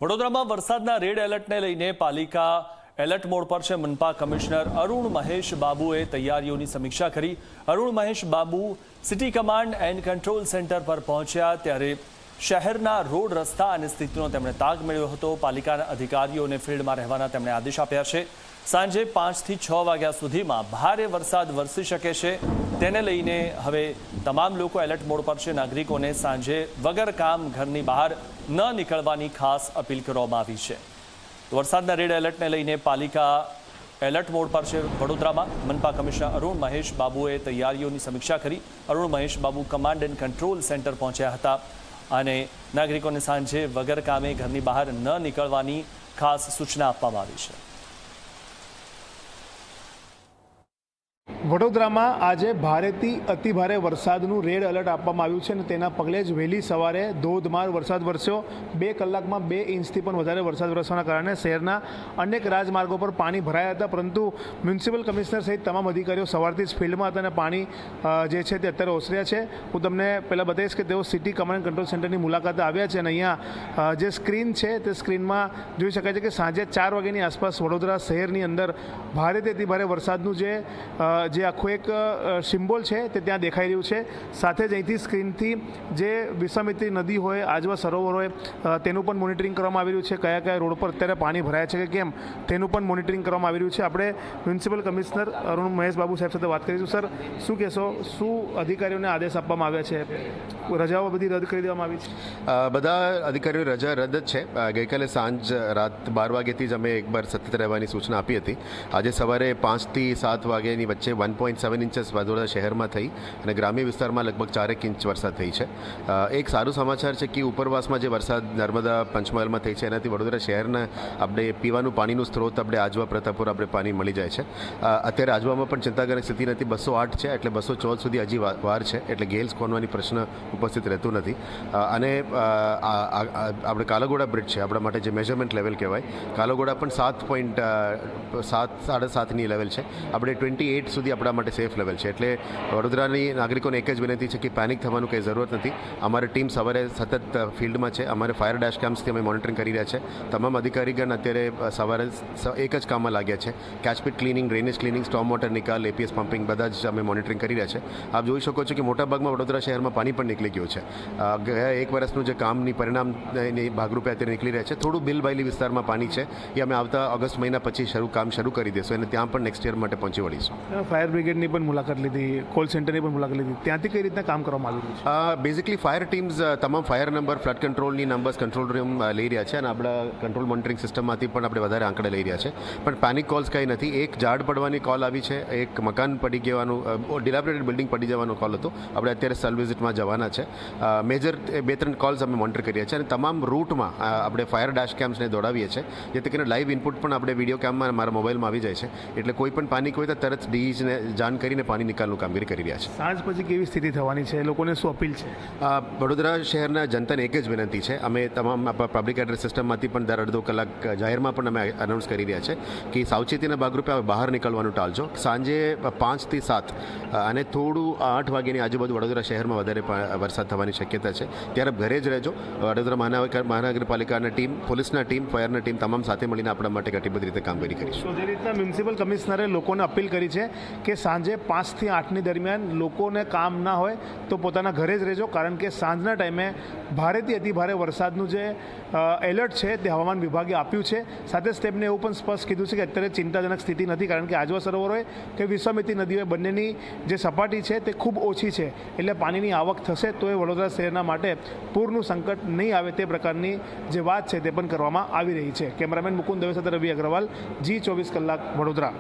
વડોદરામાં વરસાદના રેડ એલર્ટને લઈને પાલિકા એલર્ટ મોડ પર છે। મનપા કમિશનર અરુણ મહેશ બાબુએ તૈયારીઓની સમીક્ષા કરી। Arun Mahesh Babu city command and control centre પર પહોંચ્યા ત્યારે શહેરના રોડ રસ્તા અને સ્થિતિનો તેમણે તાગ મેળવ્યો હતો। પાલિકાના અધિકારીઓને ફિલ્ડમાં રહેવાના તેમણે આદેશ આપ્યા છે। સાંજે 5 થી 6 વાગ્યા સુધીમાં ભારે વરસાદ વરસી શકે છે, તેને લઈને હવે તમામ લોકો એલર્ટ મોડ પર છે। નાગરિકોને સાંજે વગર કામ ઘરની બહાર ન નીકળવાની ખાસ અપીલ કરવામાં આવી છે। વરસાદના રેડ એલર્ટને લઈને પાલિકા એલર્ટ મોડ પર છે। વડોદરામાં મનપા કમિશનર અરુણ મહેશ બાબુએ તૈયારીઓની સમીક્ષા કરી। Arun Mahesh Babu command and control centre પહોંચ્યા હતા અને નાગરિકોને સાંજે વગર કામે ઘરની બહાર ન નીકળવાની ખાસ સૂચના આપવામાં આવી છે। વડોદરામાં આજે ભારેથી અતિભારે વરસાદનું રેડ એલર્ટ આપવામાં આવ્યું છે અને તેના પગલે જ વહેલી સવારે ધોધમાર વરસાદ વરસ્યો। 2 કલાકમાં 2 ઇંચથી પણ વધારે વરસાદ વરસવાના કારણે શહેરના અનેક રાજમાર્ગો પર પાણી ભરાયા હતા, પરંતુ મ્યુનિસિપલ કમિશનર સહિત તમામ અધિકારીઓ સવારથી જ ફિલ્ડમાં હતા અને પાણી જે છે તે અત્યારે ઓસર્યા છે। હું તમને પહેલાં બતાવીશ કે તેઓ સિટી કમાન્ડ કંટ્રોલ સેન્ટરની મુલાકાતે આવ્યા છે અને અહીંયા જે સ્ક્રીન છે તે સ્ક્રીનમાં જોઈ શકાય છે કે સાંજે 4 વાગ્યાની આસપાસ વડોદરા શહેરની અંદર ભારેથી અતિભારે વરસાદનું જે આખું એક સિમ્બોલ છે તે ત્યાં દેખાઈ રહ્યું છે। સાથે જ અહીંથી સ્ક્રીનથી જે વિશ્વામિત્રી નદી હોય, આજવા સરોવર હોય, તેનું પણ મોનિટરિંગ કરવામાં આવી રહ્યું છે। કયા કયા રોડ પર અત્યારે પાણી ભરાયા છે કે કેમ તેનું પણ મોનિટરિંગ કરવામાં આવી રહ્યું છે। આપણે મ્યુનિસિપલ કમિશનર અરુણ મહેશ બાબુ સાહેબ સાથે વાત કરીશું। સર, શું કહેશો, શું અધિકારીઓને આદેશ આપવામાં આવ્યા છે? રજાઓ બધી રદ કરી દેવામાં આવી છે? બધા અધિકારીઓ રજા રદ જ છે। ગઈકાલે રાત 12 વાગ્યાથી જ અમે એકવાર સતત રહેવાની સૂચના આપી હતી। આજે સવારે 5 થી 7 વાગ્યાની વચ્ચે 1.7 ઇંચસ વડોદરા શહેરમાં થઈ અને ગ્રામ્ય વિસ્તારમાં લગભગ 4 ઇંચ વરસાદ થઈ છે। એક સારું સમાચાર છે કે ઉપરવાસમાં જે વરસાદ નર્મદા પંચમહાલમાં થઈ છે એનાથી વડોદરા શહેરના આપણે પીવાનું પાણીનું સ્ત્રોત આપણે આજવા પ્રતાપપુર આપણે પાણી મળી જાય છે। અત્યારે આજવામાં પણ ચિંતાજનક સ્થિતિ નથી, 208 છે, એટલે 214 સુધી હજી વાર છે, એટલે ગેલ્સ ખોલવાની પ્રશ્ન ઉપસ્થિત રહેતું નથી। અને આપણે કાલાઘોડા બ્રિજ છે આપણા માટે જે મેજરમેન્ટ લેવલ કહેવાય, કાલાઘોડા પણ 7.7ની લેવલ છે, આપણે 28 સુધી આપણા માટે સેફ લેવલ છે। એટલે વડોદરાની નાગરિકોને એક જ વિનંતી છે કે પેનિક થવાનું કંઈ જરૂરત નથી। અમારી ટીમ સવારે સતત ફિલ્ડમાં છે, અમારે ફાયર ડેશ કેમ્પ્સથી અમે મોનિટરિંગ કરી રહ્યા છે। તમામ અધિકારીગણ અત્યારે સવારે એક જ કામમાં લાગ્યા છે, catchpit cleaning, drainage cleaning, storm water નિકાલ, એપીએસ પમ્પિંગ, બધા જ અમે મોનિટરિંગ કરી રહ્યા છે। આપ જોઈ શકો છો કે મોટાભાગમાં વડોદરા શહેરમાં પાણી પણ નીકળી ગયું છે। ગયા 1 વર્ષનું જે કામની પરિણામની ભાગરૂપે અત્યારે નીકળી રહ્યા છે। થોડું બિલબાઇલી વિસ્તારમાં પાણી છે, એ અમે આવતા ઓગસ્ટ મહિના પછી કામ શરૂ કરી દઈશું અને ત્યાં પણ નેક્સ્ટ યર માટે પહોંચી વળીશું। ફાયર બ્રિગેડની પણ મુલાકાત લીધી, કોલ સેન્ટરની પણ મુલાકાત લીધી, ત્યાંથી કઈ રીતના કામ કરવામાં આવ્યું છે? બેઝિકલી ફાયર ટીમ્સ તમામ ફાયર નંબર, ફ્લડ કંટ્રોલની નંબર્સ કંટ્રોલ રૂમ લઈ રહ્યા છે અને આપણા કંટ્રોલ મોનિટરિંગ સિસ્ટમમાંથી પણ આપણે વધારે આંકડા લઈ રહ્યા છે। પણ પેનિક કોલ્સ કંઈ નથી। એક ઝાડ પડવાની કોલ આવી છે, એક મકાન પડી જવાનું, ડિલાબરેટેડ બિલ્ડિંગ પડી જવાનો કોલ હતો, આપણે અત્યારે સલ વિઝિટમાં જવાના છે। મેજર 2-3 કોલ્સ અમે મોનિટર કરીએ છીએ અને તમામ રૂટમાં આપણે ફાયર ડેશ કેમ્પ્સને દોડાવીએ છીએ, જેથી કરીને લાઈવ ઇનપુટ પણ આપણે વિડીયો કેમમાં મારા મોબાઈલમાં આવી જાય છે, એટલે કોઈ પણ પેનિક હોય તો તરત ડીઈને જાણ કરીને પાણી નિકાલનું કામગીરી કરી રહ્યા છે। સાંજ પછી કેવી સ્થિતિ થવાની છે, લોકોને શું અપીલ છે? વડોદરા શહેરના જનતાને એક જ વિનંતી છે, અમે તમામ પબ્લિક એડ્રેસ સિસ્ટમમાંથી પણ દર અડધો કલાક જાહેરમાં પણ અમે અનાઉન્સ કરી રહ્યા છે કે સાવચેતીના ભાગરૂપે બહાર નીકળવાનું ટાળજો। સાંજે 5 થી 7 અને થોડું 8 વાગ્યાની આજુબાજુ વડોદરા શહેરમાં વધારે વરસાદ થવાની શક્યતા છે, ત્યારે ઘરે જ રહેજો। વડોદરા મહાનગરપાલિકાના ટીમ, પોલીસના ટીમ, ફાયરના ટીમ તમામ સાથે મળીને આપણા માટે કટિબદ્ધ રીતે કામગીરી કરીશું। જે રીતના મ્યુનિસિપલ કમિશનરે લોકોને અપીલ કરી છે કે સાંજે 5 થી 8ની દરમિયાન લોકોને કામ ના હોય તો પોતાના ઘરે જ રહેજો, કારણ કે સાંજના ટાઈમે ભારેથી અતિભારે વરસાદનું જે એલર્ટ છે તે હવામાન વિભાગે આપ્યું છે। સાથે જ તેમને એવું પણ સ્પષ્ટ કીધું છે કે અત્યારે ચિંતાજનક સ્થિતિ નથી, કારણ કે આજવા સરોવર હોય કે વિશ્વામિત્રી નદી હોય, બંનેની જે સપાટી છે તે ખૂબ ઓછી છે, એટલે પાણીની આવક થશે તો એ વડોદરા શહેરના માટે પૂરનું સંકટ નહીં આવે તે પ્રકારની જે વાત છે તે પણ કરવામાં આવી રહી છે। કેમેરામેન મુકુંદ દવે સાથે રવિ અગ્રવાલ, G24 કલાક, વડોદરા।